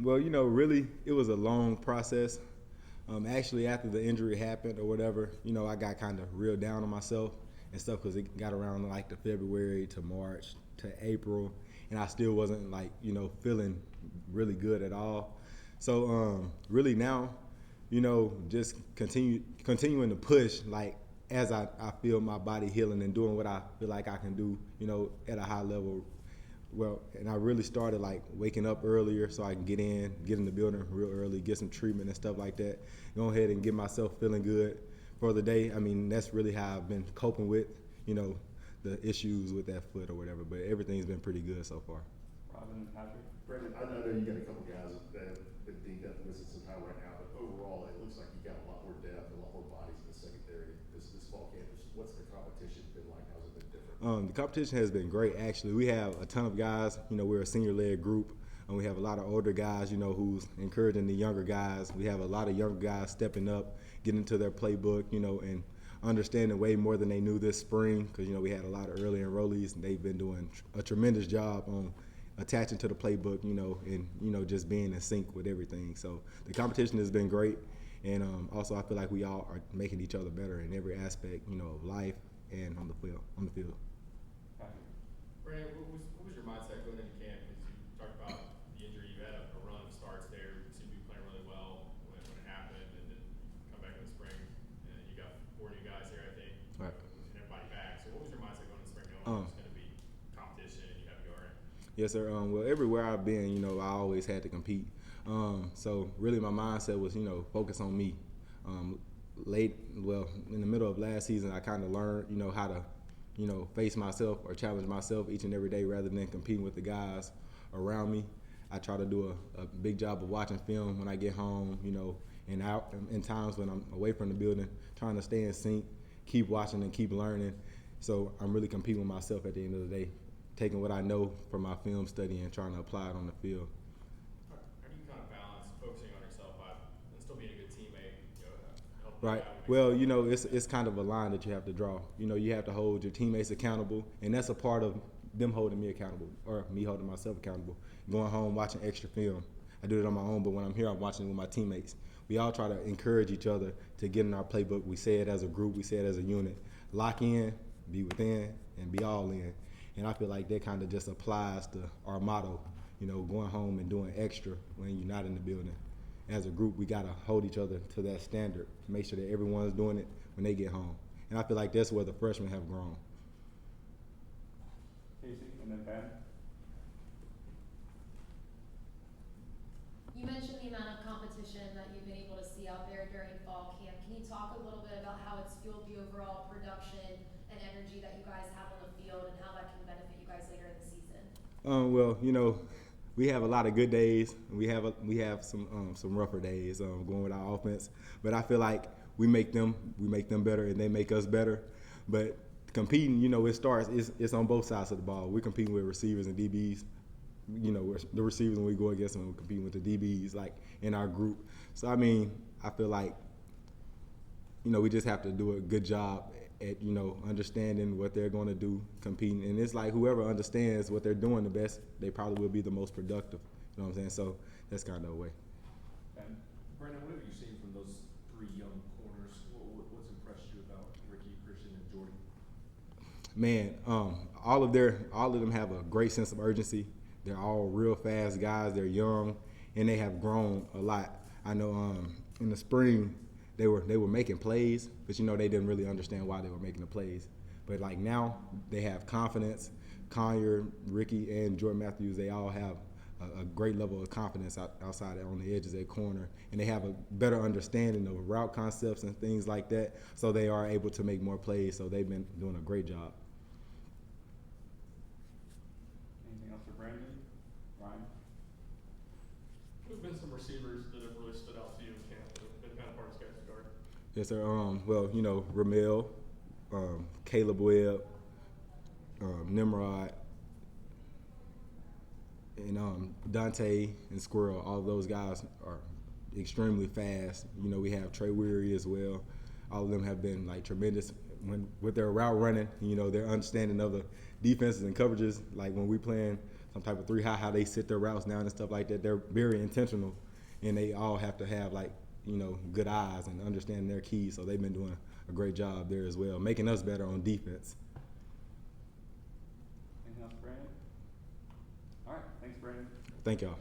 Well, really, it was a long process. Actually, after the injury happened or whatever, I got kind of real down on myself and stuff because it got around like the February to March to April, and I still wasn't like feeling really good at all. So really now, just continuing to push like as I feel my body healing and doing what I feel like I can do, at a high level. Well, and I really started like waking up earlier so I can get in the building real early, get some treatment and stuff like that. Go ahead and get myself feeling good for the day. I mean, that's really how I've been coping with, the issues with that foot or whatever. But everything's been pretty good so far. Robin and Patrick? Brandon, I know you got a couple guys that have been dinged up and missing some time right now, but overall, it looks like you got a lot more depth, a lot more bodies in the secondary this fall campus. What's the competition been like? How's it been different? The competition has been great, actually. We have a ton of guys. We're a senior-led group, and we have a lot of older guys, who's encouraging the younger guys. We have a lot of younger guys stepping up, getting into their playbook, and understanding way more than they knew this spring because, we had a lot of early enrollees, and they've been doing a tremendous job on attaching to the playbook, and, just being in sync with everything. So the competition has been great, and also I feel like we all are making each other better in every aspect, of life and on the field. Brandon, what was your mindset going into camp? Because you talked about the injury, you had a run of starts there, you seemed to be playing really well when it happened, and then you come back in the spring, and you got 4 new guys here, I think, right, and everybody back. So what was your mindset going into spring, knowing it was going to be competition and you have to go in? Yes, sir. Well, everywhere I've been, I always had to compete. So really my mindset was, focus on me. In the middle of last season, I kind of learned, how to, face myself or challenge myself each and every day rather than competing with the guys around me. I try to do a big job of watching film when I get home, and out in times when I'm away from the building, trying to stay in sync, keep watching and keep learning. So I'm really competing with myself at the end of the day, taking what I know from my film study and trying to apply it on the field. How do you kind of balance focusing on yourself and still being a good teammate, helping Right. out? Well, it's kind of a line that you have to draw. You have to hold your teammates accountable, and that's a part of them holding me accountable or me holding myself accountable. Going home, watching extra film. I do it on my own, but when I'm here, I'm watching it with my teammates. We all try to encourage each other to get in our playbook. We say it as a group. We say it as a unit. Lock in, be within, and be all in. And I feel like that kind of just applies to our motto, going home and doing extra when you're not in the building. As a group, we got to hold each other to that standard to make sure that everyone's doing it when they get home. And I feel like that's where the freshmen have grown. Casey, and then Ben. You mentioned the amount of competition that you've been able to see out there during fall camp. Can you talk a little bit about how it's fueled the overall production and energy that you guys have on the field and how that can benefit you guys later in the season? Well, we have a lot of good days. We have some rougher days going with our offense, but I feel like we make them better and they make us better. But competing, it's on both sides of the ball. We're competing with receivers and DBs. The receivers when we go against them, we're competing with the DBs like in our group. So I mean, I feel like we just have to do a good job at understanding what they're going to do, competing, and it's like whoever understands what they're doing the best, they probably will be the most productive. You know what I'm saying? So that's kind of the way. Brandon, what have you seen from those 3 young corners? What's impressed you about Ricky, Christian, and Jordan? Man, all of them have a great sense of urgency. They're all real fast guys. They're young, and they have grown a lot. I know in the spring they were making plays, but they didn't really understand why they were making the plays. But like now, they have confidence. Conyer, Ricky, and Jordan Matthews, they all have a great level of confidence outside on the edges at corner, and they have a better understanding of route concepts and things like that. So they are able to make more plays. So they've been doing a great job. Anything else for Brandon? Ryan? Who have been some receivers that have really stood out to you in camp that have been kind of part of Sketch's guard? Yes, sir. Well, Ramel, Caleb Webb, Nimrod, and Dante and Squirrel. All of those guys are extremely fast. We have Trey Weary as well. All of them have been like tremendous with their route running. Their understanding of the defenses and coverages. Like when we playing some type of 3-high, how they sit their routes down and stuff like that. They're very intentional, and they all have to have, like, you know, good eyes and understand their keys. So they've been doing a great job there as well, making us better on defense. Anything else, Brandon? All right, thanks, Brandon. Thank y'all.